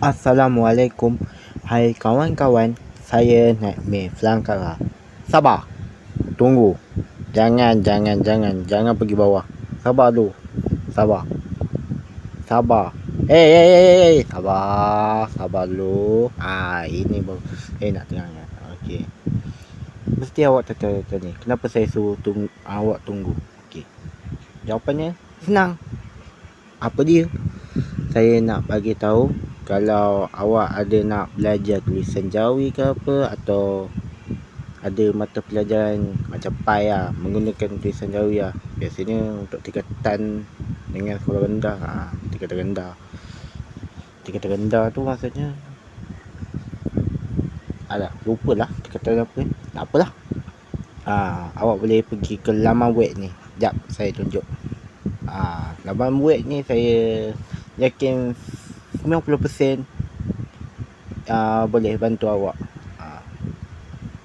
Assalamualaikum. Hai kawan-kawan, saya Naimi Flangkara. Sabar. Tunggu. Jangan pergi bawah. Sabar dulu. Sabar. Sabar dulu. Ini baru nak tengah. Okey. Mesti awak tanya ni, kenapa saya suruh awak tunggu? Okey. Jawapannya senang. Apa dia? Saya nak bagi tahu kalau awak ada nak belajar tulisan Jawi ke apa, atau ada mata pelajaran macam PAI menggunakan tulisan Jawi biasanya untuk tingkatan dengan sekolah rendah. Tingkatan rendah tu maksudnya lupalah tingkatan apa. Tak apalah. Awak boleh pergi ke laman web ni. Sekejap saya tunjuk. Laman web ni saya yakin 90% boleh bantu awak.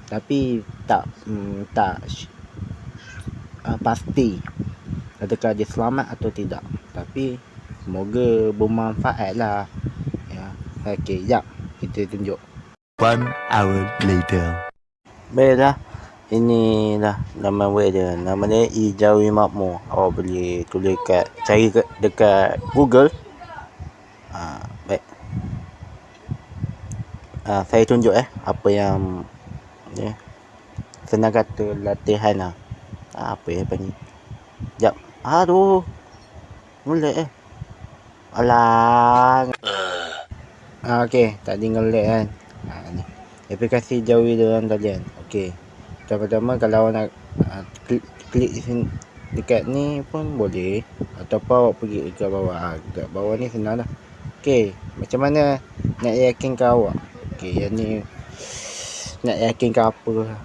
Tapi tak pasti adakah dia selamat atau tidak. Tapi semoga bermanfaat lah. Okey, jap kita tunjuk. 1 hour later. Baiklah, inilah laman web dia. Nama dia Jawi Makmur. Awak boleh tulis cari dekat Google. Baik. Saya tunjuk apa yang senang kata latihan apa ni. Jap. Aduh. Molek Alang. Okey, tadi ngelek kan. Ni. Aplikasi Jawi dalam talian. Okey. Pertama kalau nak klik di sini dekat ni pun boleh, ataupun awak pergi ke bawah. Dekat bawah ni senang dah. Okey, macam mana nak yakinkan awak? Okey, yang ni nak yakinkan apa?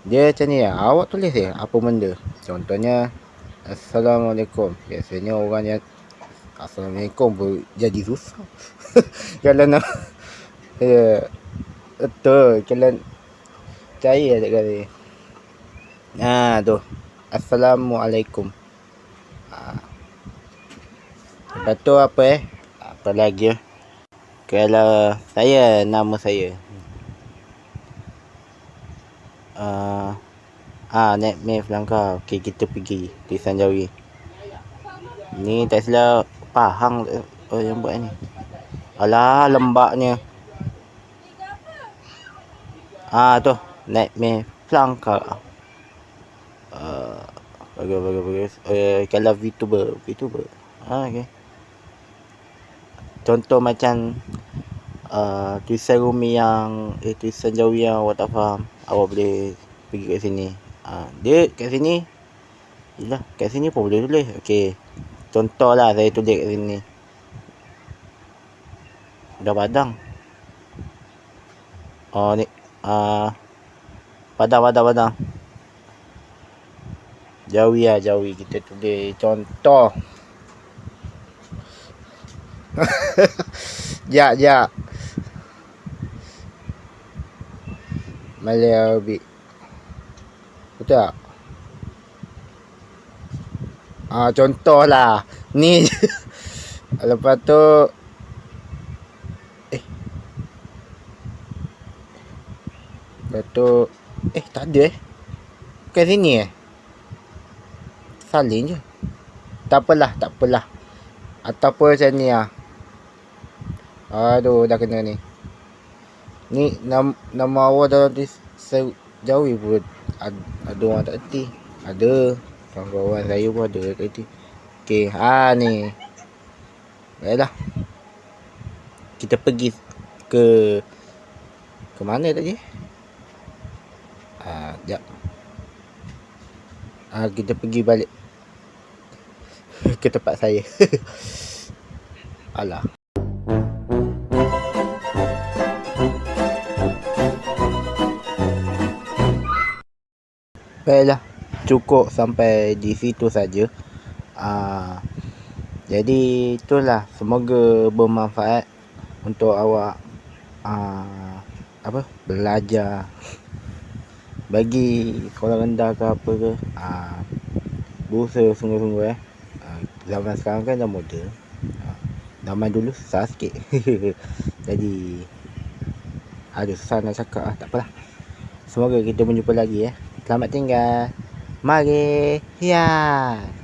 Dia macam ni awak tulis apa benda. Contohnya Assalamualaikum. Biasanya orang yang Assalamualaikum jadi susah. Kalau nak betul, kalau percaya tak kali. Tu Assalamualaikum. Lepas tu apa lagi kalau nama saya Naimi Flangkara. Okey, kita pergi tulisan Jawi ni. Tak silap Pahang yang buat ni. Alah, lembaknya. Tu Naimi Flangkara. Bagus. Kalau VTuber. Okey. Contoh macam tulisan Rumi yang tulisan Jawi yang awak tak faham, awak boleh pergi kat sini. Dia kat sini. Yalah, kat sini pun boleh tulis. Okey. Contohlah saya tulis kat sini. Dah padang. Ni padang. Jawi kita tulis contoh. Jak. Malay Arabic. Betul tak? Contohlah. Ni. Lepas tu tak ada kat sini salin je. Tak apalah. Ataupun macam ni Aduh, dah kena ni. Ni nama awak dalam Jawi pun ada orang tak erti. Ada. Kawan-kawan saya pun ada tak erti. Okey, ni. Baiklah. Kita pergi ke mana tadi? Sekejap. Kita pergi balik ke tempat saya. Alah. Baiklah, cukup sampai di situ saja. Jadi itulah, semoga bermanfaat untuk awak belajar bagi sekolah rendah ke apa ke. Berusaha sungguh-sungguh Zaman sekarang kan dah moden. Zaman dulu susah sikit. Jadi aduh, susah nak cakap lah. Tak apalah. Semoga kita berjumpa lagi ya. Selamat tinggal. Mari. Ya.